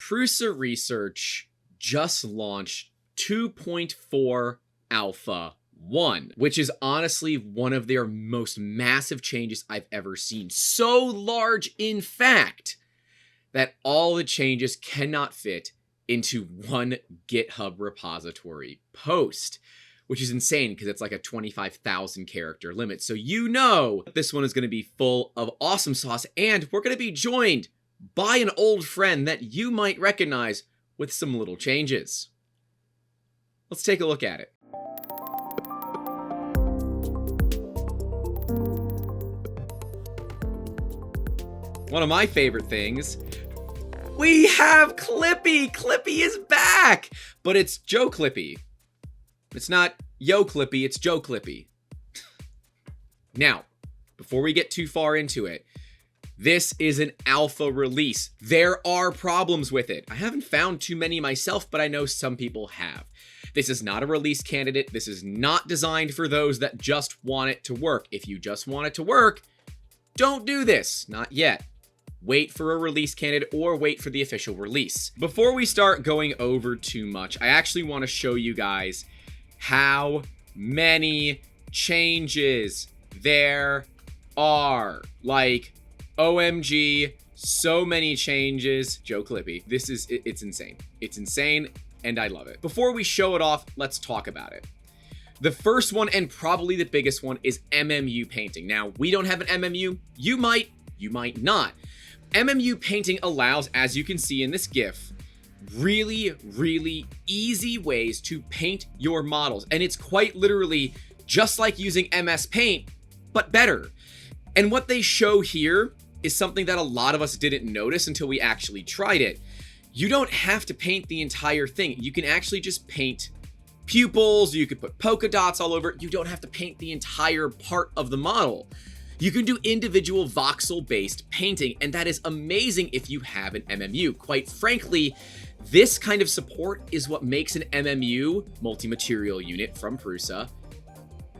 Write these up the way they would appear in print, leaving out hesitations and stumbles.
Prusa Research just launched 2.4 Alpha1, which is honestly one of their most massive changes I've ever seen. So large, in fact, that all the changes cannot fit into one GitHub repository post, which is insane because it's like a 25,000 character limit. So you know this one is going to be full of awesome sauce, and we're going to be joined by an old friend that you might recognize with some little changes. Let's take a look at it. One of my favorite things, we have Clippy! Clippy is back! But it's Joe Clippy. It's not Yo Clippy, it's Joe Clippy. Now, before we get too far into it, this is an alpha release. There are problems with it. I haven't found too many myself, but I know some people have. This is not a release candidate. This is not designed for those that just want it to work. If you just want it to work, don't do this. Not yet. Wait for a release candidate or wait for the official release. Before we start going over too much, I actually want to show you guys how many changes there are. Like, OMG, so many changes. Joe Clippy. It's insane. It's insane, and I love it. Before we show it off, let's talk about it. The first one, and probably the biggest one, is MMU painting. Now, we don't have an MMU. You might not. MMU painting allows, as you can see in this GIF, really, really easy ways to paint your models. And it's quite literally just like using MS Paint, but better. And what they show here is something that a lot of us didn't notice until we actually tried it. You don't have to paint the entire thing. You can actually just paint pupils. You could put polka dots all over it. You don't have to paint the entire part of the model. You can do individual voxel-based painting, and that is amazing if you have an MMU. Quite frankly, this kind of support is what makes an MMU, multi-material unit from Prusa,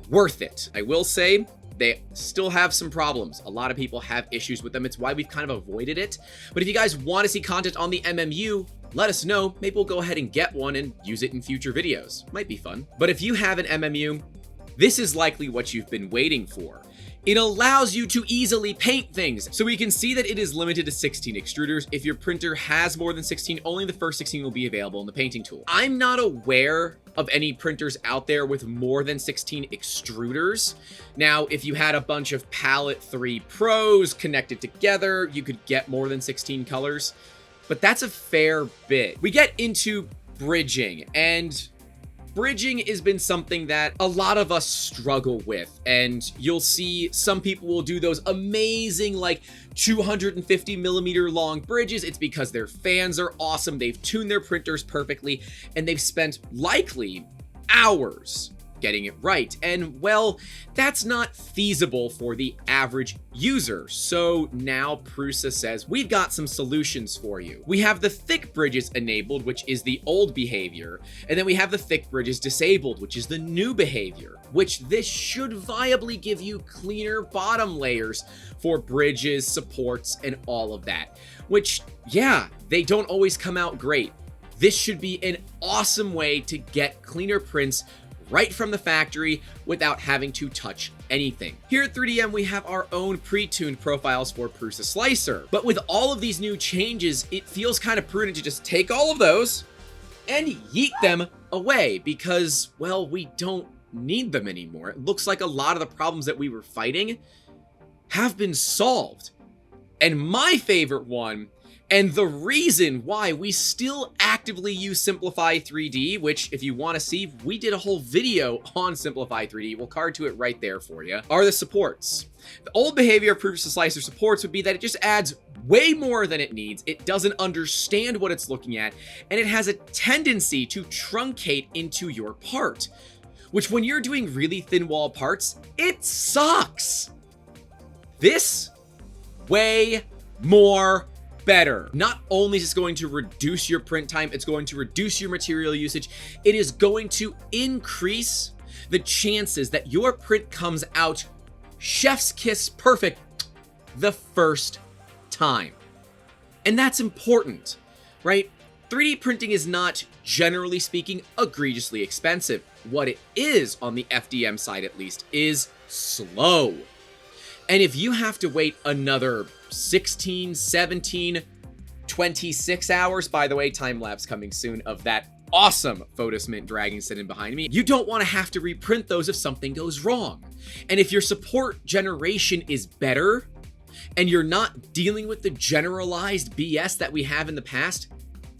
worth it. I will say, they still have some problems. A lot of people have issues with them. It's why we've kind of avoided it. But if you guys want to see content on the MMU, let us know. Maybe we'll go ahead and get one and use it in future videos. Might be fun. But if you have an MMU, this is likely what you've been waiting for. It allows you to easily paint things. So we can see that it is limited to 16 extruders. If your printer has more than 16, only the first 16 will be available in the painting tool. I'm not aware of any printers out there with more than 16 extruders. Now, if you had a bunch of Palette 3 Pros connected together, you could get more than 16 colors, but that's a fair bit. We get into bridging, and bridging has been something that a lot of us struggle with, and you'll see some people will do those amazing like 250 millimeter long bridges. It's because their fans are awesome, they've tuned their printers perfectly, and they've spent likely hours getting it right. And well, that's not feasible for the average user. So now Prusa says, we've got some solutions for you. We have the thick bridges enabled, which is the old behavior. And then we have the thick bridges disabled, which is the new behavior, which this should viably give you cleaner bottom layers for bridges, supports, and all of that. Which, yeah, they don't always come out great. This should be an awesome way to get cleaner prints right from the factory without having to touch anything. Here at 3DM, we have our own pre-tuned profiles for PrusaSlicer. But with all of these new changes, it feels kind of prudent to just take all of those and yeet them away because, well, we don't need them anymore. It looks like a lot of the problems that we were fighting have been solved. And my favorite one, and the reason why we still actively use Simplify 3D, which if you want to see, we did a whole video on Simplify 3D, we'll card to it right there for you, are the supports. The old behavior of PrusaSlicer supports would be that it just adds way more than it needs, it doesn't understand what it's looking at, and it has a tendency to truncate into your part, which when you're doing really thin wall parts, it sucks. This, way more better. Not only is this going to reduce your print time, it's going to reduce your material usage. It is going to increase the chances that your print comes out chef's kiss perfect the first time. And that's important, right? 3D printing is not, generally speaking, egregiously expensive. What it is, on the FDM side at least, is slow. And if you have to wait another 16, 17, 26 hours, by the way, time-lapse coming soon of that awesome Photosmint Dragon sitting behind me, you don't want to have to reprint those if something goes wrong. And if your support generation is better, and you're not dealing with the generalized BS that we have in the past,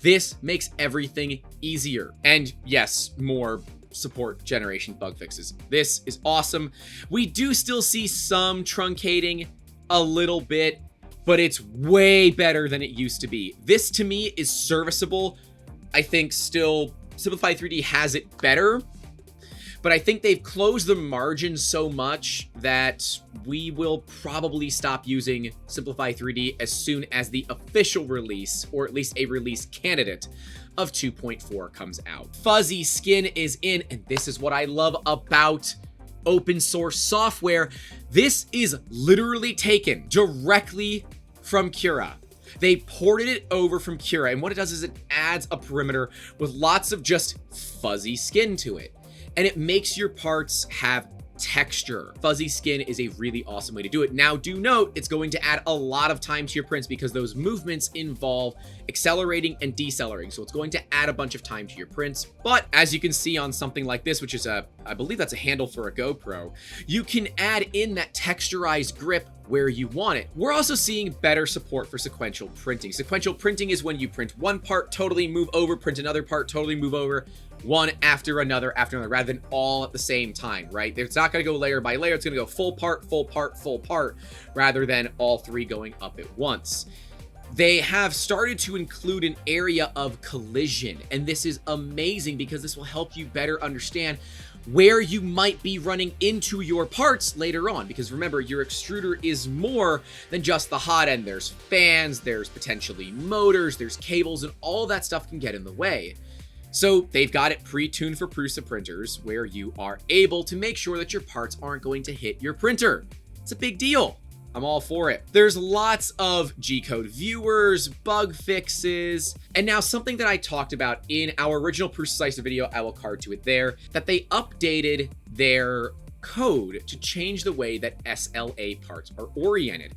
this makes everything easier. And yes, more support generation bug fixes. This is awesome. We do still see some truncating a little bit, but it's way better than it used to be. This to me is serviceable. I think still Simplify 3D has it better, but I think they've closed the margins so much that we will probably stop using Simplify 3D as soon as the official release, or at least a release candidate, of 2.4 comes out. Fuzzy skin is in, and this is what I love about open source software. This is literally taken directly from Cura. They ported it over from Cura, and what it does is it adds a perimeter with lots of just fuzzy skin to it. And it makes your parts have texture. Fuzzy skin is a really awesome way to do it. Now, do note, it's going to add a lot of time to your prints because those movements involve accelerating and decelerating. So it's going to add a bunch of time to your prints. But as you can see on something like this, which is I believe that's a handle for a GoPro, you can add in that texturized grip where you want it. We're also seeing better support for sequential printing. Sequential printing is when you print one part, totally move over, print another part, totally move over, one after another, rather than all at the same time, right? It's not gonna go layer by layer, it's gonna go full part, full part, full part, rather than all three going up at once. They have started to include an area of collision, and this is amazing because this will help you better understand where you might be running into your parts later on. Because remember, your extruder is more than just the hot end. There's fans, there's potentially motors, there's cables, and all that stuff can get in the way. So they've got it pre-tuned for Prusa printers where you are able to make sure that your parts aren't going to hit your printer. It's a big deal. I'm all for it. There's lots of G-code viewers, bug fixes, and now something that I talked about in our original PrusaSlicer's video, I will card to it there, that they updated their code to change the way that SLA parts are oriented.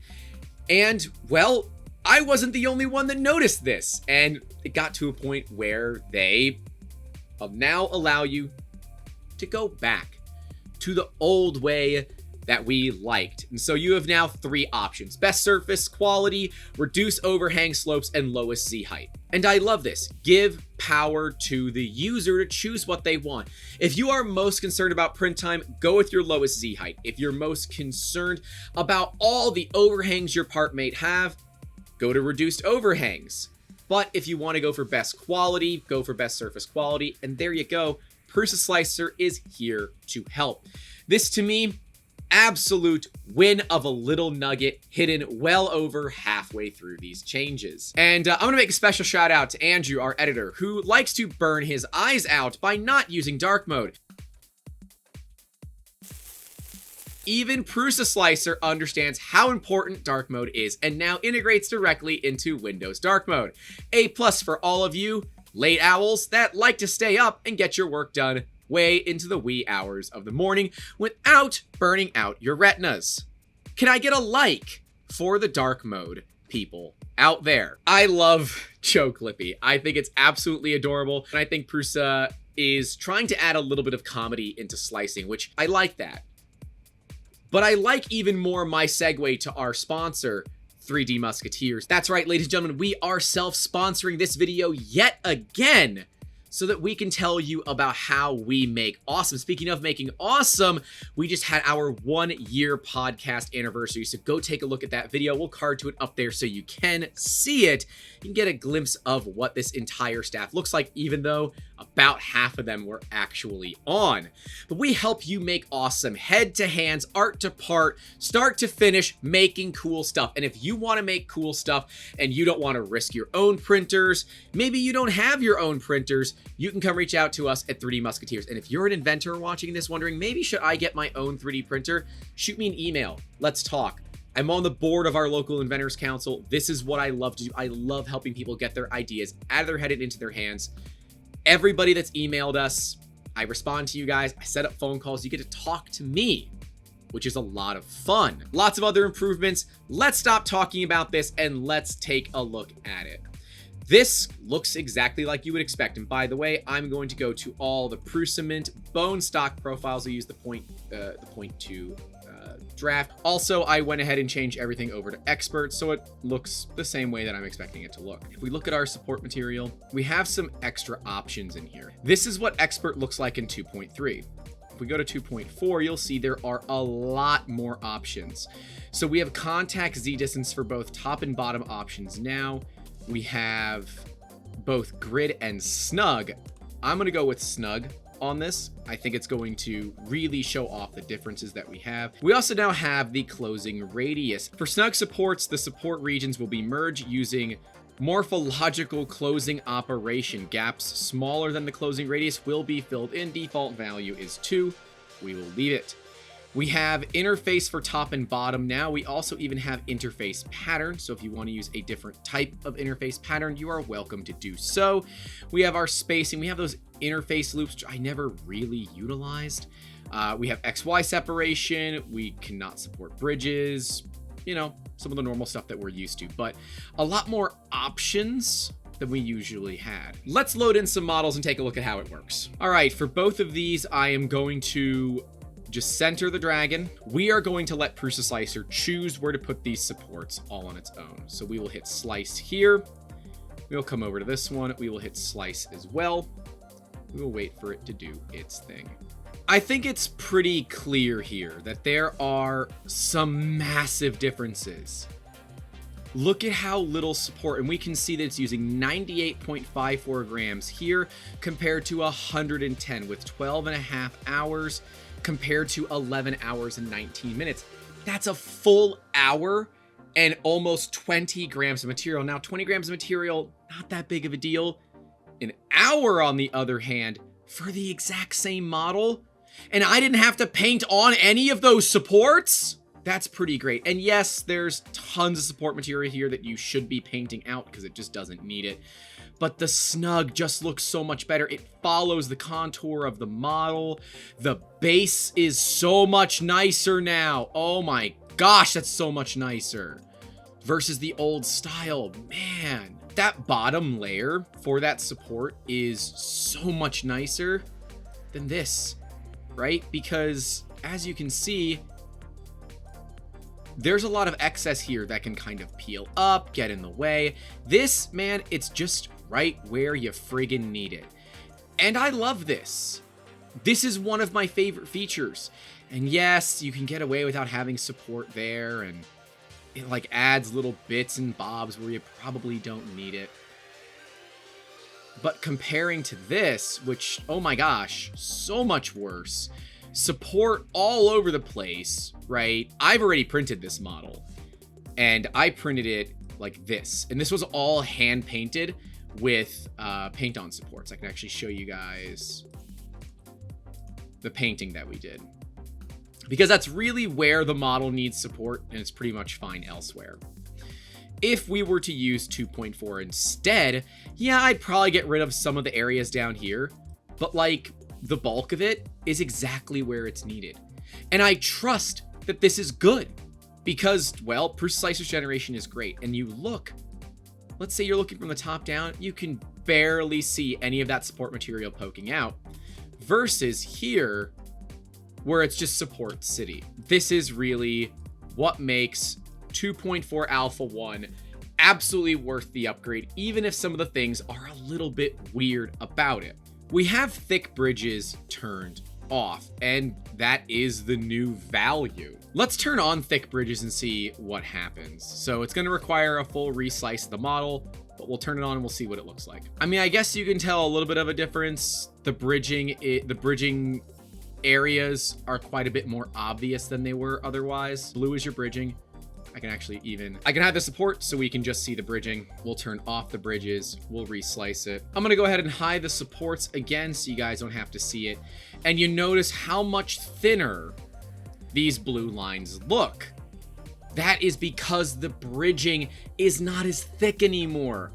And, well, I wasn't the only one that noticed this, and it got to a point where they now allow you to go back to the old way that we liked. And so you have now three options: best surface quality, reduce overhang slopes, and lowest Z height. And I love this. Give power to the user to choose what they want. If you are most concerned about print time, go with your lowest Z height. If you're most concerned about all the overhangs your part may have, go to reduced overhangs. But if you want to go for best quality, go for best surface quality. And there you go. PrusaSlicer is here to help. This, to me, absolute win of a little nugget hidden well over halfway through these changes. And I'm gonna make a special shout out to Andrew, our editor, who likes to burn his eyes out by not using dark mode. Even PrusaSlicer understands how important dark mode is and now integrates directly into Windows dark mode. A+ for all of you late owls that like to stay up and get your work done way into the wee hours of the morning without burning out your retinas. Can I get a like for the dark mode people out there? I love Joe Clippy. I think it's absolutely adorable, and I think Prusa is trying to add a little bit of comedy into slicing, which I like that. But I like even more my segue to our sponsor, 3D Musketeers. That's right, ladies and gentlemen, we are self-sponsoring this video yet again, so that we can tell you about how we make awesome. Speaking of making awesome, we just had our 1-year podcast anniversary, so go take a look at that video. We'll card to it up there so you can see it. You can get a glimpse of what this entire staff looks like, even though about half of them were actually on. But we help you make awesome head to hands, art to part, start to finish, making cool stuff. And if you want to make cool stuff and you don't want to risk your own printers, maybe you don't have your own printers, you can come reach out to us at 3D Musketeers. And if you're an inventor watching this wondering, maybe should I get my own 3D printer, shoot me an email. Let's talk. I'm on the board of our local inventors council. This is what I love to do. I love helping people get their ideas out of their head and into their hands. Everybody that's emailed us, I respond to you guys. I set up phone calls. You get to talk to me, which is a lot of fun. Lots of other improvements. Let's stop talking about this and let's take a look at it. This looks exactly like you would expect. And by the way, I'm going to go to all the Prusa Mint bone stock profiles. I use the 0.2 draft. Also, I went ahead and changed everything over to expert, so it looks the same way that I'm expecting it to look. If we look at our support material, we have some extra options in here. This is what expert looks like in 2.3. If we go to 2.4, you'll see there are a lot more options. So we have contact Z distance for both top and bottom options now. We have both grid and snug. I'm going to go with snug on this. I think it's going to really show off the differences that we have. We also now have the closing radius. For snug supports, the support regions will be merged using morphological closing operation. Gaps smaller than the closing radius will be filled in. Default value is 2. We will leave it. We have interface for top and bottom now. We also even have interface pattern. So if you want to use a different type of interface pattern, you are welcome to do so. We have our spacing. We have those interface loops, which I never really utilized. We have XY separation. We cannot support bridges. You know, some of the normal stuff that we're used to, but a lot more options than we usually had. Let's load in some models and take a look at how it works. All right, for both of these, I am going to just center the dragon. We are going to let PrusaSlicer choose where to put these supports all on its own. So we will hit slice here. We'll come over to this one. We will hit slice as well. We will wait for it to do its thing. I think it's pretty clear here that there are some massive differences. Look at how little support, and we can see that it's using 98.54 grams here compared to 110 with 12.5 hours compared to 11 hours and 19 minutes. That's a full hour and almost 20 grams of material. Now, 20 grams of material, not that big of a deal. An hour, on the other hand, for the exact same model, and I didn't have to paint on any of those supports. That's pretty great. And yes, there's tons of support material here that you should be painting out because it just doesn't need it. But the snug just looks so much better. It follows the contour of the model. The base is so much nicer now. Oh my gosh, that's so much nicer versus the old style. Man, that bottom layer for that support is so much nicer than this, right? Because as you can see, there's a lot of excess here that can kind of peel up, get in the way. This, man, it's just right where you friggin' need it. And I love this. This is one of my favorite features. And yes, you can get away without having support there, and it like adds little bits and bobs where you probably don't need it. But comparing to this, which, oh my gosh, so much worse. Support all over the place, right? I've already printed this model, and I printed it like this. And this was all hand painted with paint on supports. I can actually show you guys the painting that we did, because that's really where the model needs support, and it's pretty much fine elsewhere. If we were to use 2.4 instead, yeah, I'd probably get rid of some of the areas down here, but like the bulk of it is exactly where it's needed. And I trust that this is good because, well, PrusaSlicer's generation is great. And you look, let's say you're looking from the top down, you can barely see any of that support material poking out versus here where it's just support city. This is really what makes 2.4 Alpha 1 absolutely worth the upgrade, even if some of the things are a little bit weird about it. We have thick bridges turned off, and that is the new value. Let's turn on thick bridges and see what happens. So it's going to require a full reslice of the model, but we'll turn it on and we'll see what it looks like. I mean, I guess you can tell a little bit of a difference. The bridging areas are quite a bit more obvious than they were otherwise. Blue is your bridging. I can have the support so we can just see the bridging. We'll turn off the bridges. We'll reslice it. I'm going to go ahead and hide the supports again so you guys don't have to see it. And you notice how much thinner these blue lines look. That is because the bridging is not as thick anymore.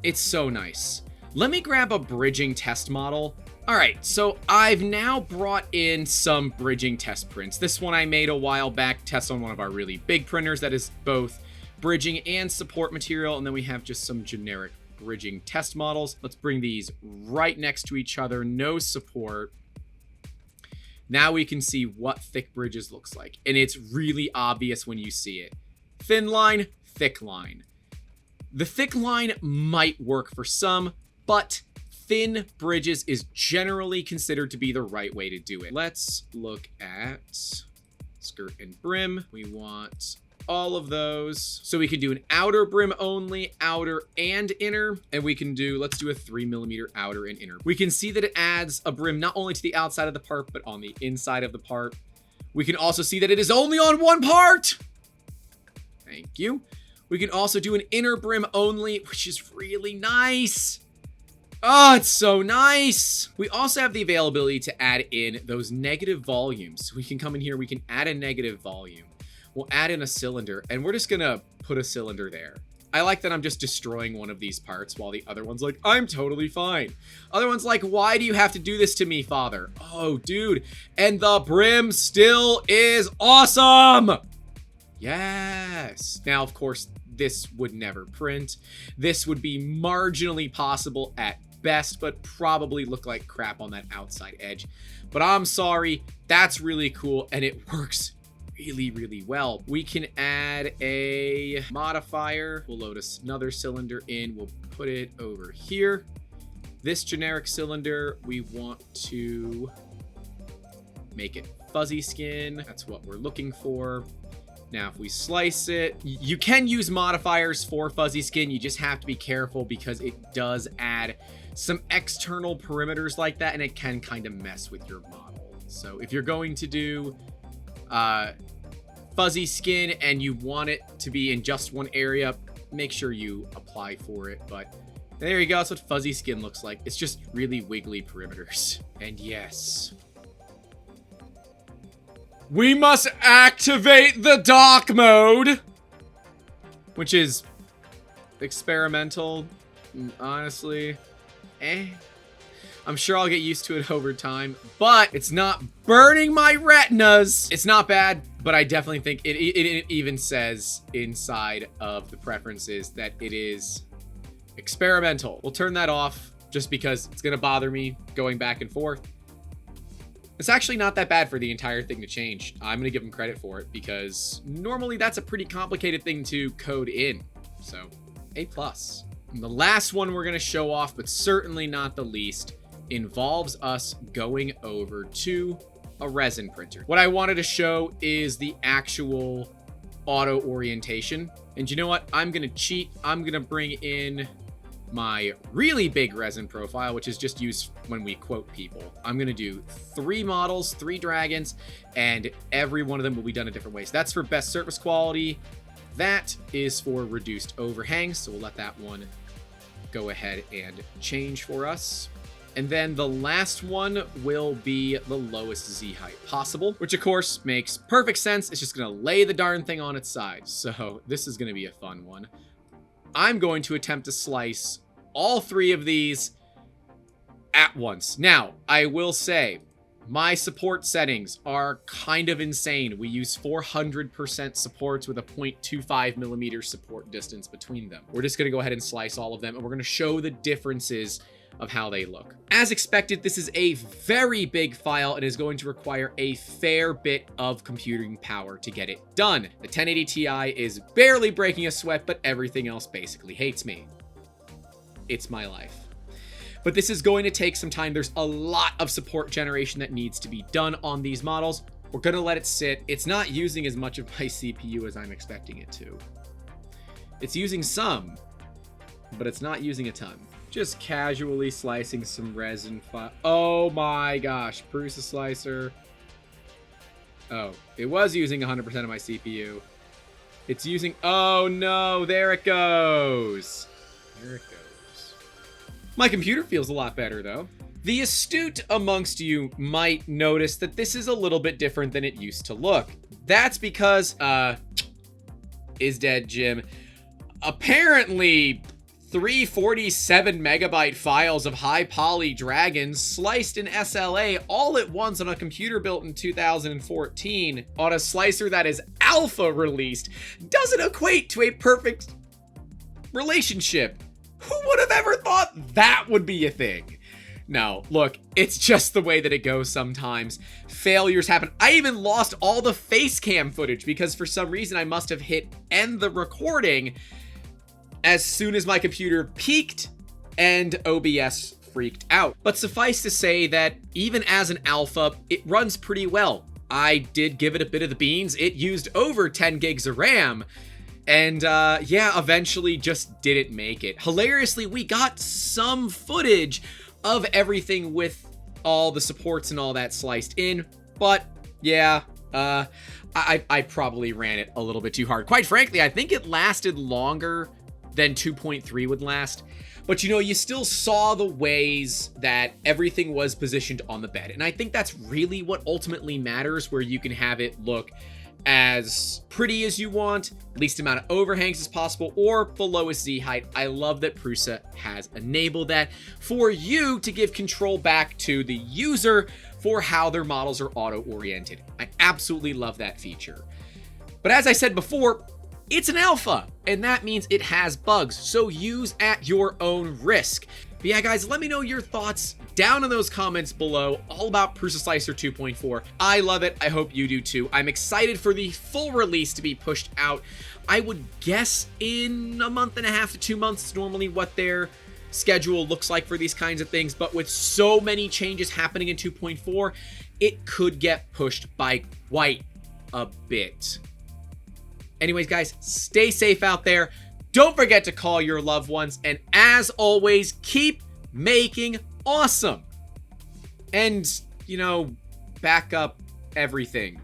It's so nice. Let me grab a bridging test model. All right, so I've now brought in some bridging test prints. This one I made a while back, test on one of our really big printers that is both bridging and support material, and then we have just some generic bridging test models. Let's bring these right next to each other, no support. Now we can see what thick bridges looks like, and it's really obvious when you see it. Thin line, thick line. The thick line might work for some, but thin bridges is generally considered to be the right way to do it. Let's look at skirt and brim. We want all of those. So we can do an outer brim only, outer and inner, and we can do, let's do a 3mm outer and inner. We can see that it adds a brim not only to the outside of the part, but on the inside of the part. We can also see that it is only on one part. Thank you. We can also do an inner brim only, which is really nice. Oh, it's so nice. We also have the availability to add in those negative volumes. So we can come in here, we can add a negative volume. We'll add in a cylinder, and we're just gonna put a cylinder there. I like that I'm just destroying one of these parts while the other one's like, I'm totally fine. Other one's like, why do you have to do this to me, father? Oh, dude. And the brim still is awesome. Yes. Now, of course, this would never print. This would be marginally possible at best, but probably look like crap on that outside edge. But I'm sorry, that's really cool, and it works really, really well. We can add a modifier. We'll load another cylinder in. We'll put it over here. This generic cylinder, we want to make it fuzzy skin. That's what we're looking for. Now, if we slice it, you can use modifiers for fuzzy skin. You just have to be careful because it does add some external perimeters like that, and it can kind of mess with your model. So if you're going to do fuzzy skin and you want it to be in just one area, make sure you apply for it. But there you go. That's what fuzzy skin looks like. It's just really wiggly perimeters. And yes, we must activate the dock mode, which is experimental, honestly. I'm sure I'll get used to it over time, but it's not burning my retinas. It's not bad, but I definitely think it even says inside of the preferences that it is experimental. We'll turn that off just because it's gonna bother me going back and forth. It's actually not that bad for the entire thing to change. I'm gonna give them credit for it because normally that's a pretty complicated thing to code in. So A+. And the last one we're gonna show off, but certainly not the least, involves us going over to a resin printer. What I wanted to show is the actual auto orientation. And you know what? I'm gonna cheat. I'm gonna bring in my really big resin profile, which is just used when we quote people. I'm gonna do 3 models, 3 dragons, and every one of them will be done a different way. So that's for best surface quality. That is for reduced overhang. So we'll let that one go ahead and change for us. And then the last one will be the lowest Z height possible, which of course makes perfect sense. It's just gonna lay the darn thing on its side. So this is gonna be a fun one. I'm going to attempt to slice all 3 of these at once. Now, I will say, my support settings are kind of insane. We use 400% supports with a 0.25mm support distance between them. We're just gonna go ahead and slice all of them, and we're gonna show the differences of how they look. As expected, this is a very big file and is going to require a fair bit of computing power to get it done. The 1080 Ti is barely breaking a sweat, but everything else basically hates me. It's my life. But this is going to take some time. There's a lot of support generation that needs to be done on these models. We're gonna let it sit. It's not using as much of my CPU as I'm expecting it to. It's using some, but it's not using a ton. Just casually slicing some resin. Oh my gosh, PrusaSlicer. Oh, it was using 100% of my CPU. It's using, oh no, there it goes. There it goes. My computer feels a lot better though. The astute amongst you might notice that this is a little bit different than it used to look. That's because, is dead, Jim. Apparently, 347 megabyte files of high poly dragons sliced in SLA all at once on a computer built in 2014 on a slicer that is alpha released doesn't equate to a perfect relationship. Who would have ever thought that would be a thing? No, look, it's just the way that it goes sometimes. Failures happen. I even lost all the face cam footage because for some reason I must have hit end the recording as soon as my computer peaked and OBS freaked out. But suffice to say that even as an alpha, it runs pretty well. I did give it a bit of the beans. It used over 10 gigs of RAM. And yeah, eventually just didn't make it. Hilariously, we got some footage of everything with all the supports and all that sliced in. But yeah, I probably ran it a little bit too hard. Quite frankly, I think it lasted longer than 2.3 would last. But you know, you still saw the ways that everything was positioned on the bed. And I think that's really what ultimately matters, where you can have it look as pretty as you want, least amount of overhangs as possible, or the lowest Z height. I love that Prusa has enabled that for you to give control back to the user for how their models are auto-oriented. I absolutely love that feature. But as I said before, it's an alpha, and that means it has bugs, so use at your own risk. But yeah, guys, let me know your thoughts down in those comments below all about PrusaSlicer 2.4. I love it. I hope you do too. I'm excited for the full release to be pushed out. I would guess in a month and a half to 2 months, normally what their schedule looks like for these kinds of things. But with so many changes happening in 2.4, it could get pushed by quite a bit. Anyways, guys, stay safe out there. Don't forget to call your loved ones. And as always, keep making awesome. And, you know, back up everything.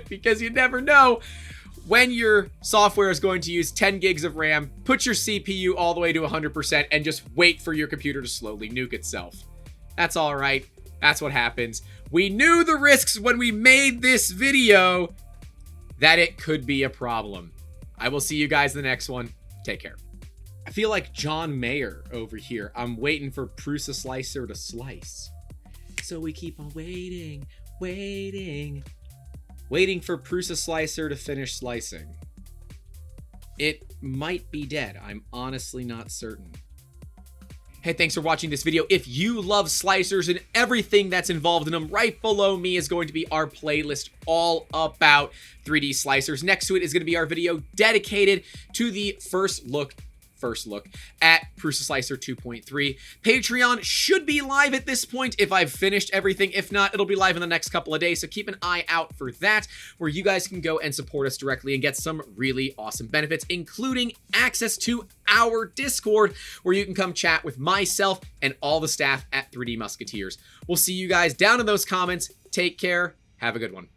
Because you never know when your software is going to use 10 gigs of RAM. Put your CPU all the way to 100% and just wait for your computer to slowly nuke itself. That's all right. That's what happens. We knew the risks when we made this video that it could be a problem. I will see you guys in the next one. Take care. I feel like John Mayer over here. I'm waiting for PrusaSlicer to slice. So we keep on waiting for PrusaSlicer to finish slicing. It might be dead. I'm honestly not certain. Hey, thanks for watching this video. If you love slicers and everything that's involved in them, right below me is going to be our playlist all about 3D slicers. Next to it is going to be our video dedicated to the first look at PrusaSlicer 2.3. Patreon should be live at this point if I've finished everything. If not, it'll be live in the next couple of days, so keep an eye out for that, where you guys can go and support us directly and get some really awesome benefits, including access to our Discord, where you can come chat with myself and all the staff at 3D Musketeers. We'll see you guys down in those comments. Take care. Have a good one.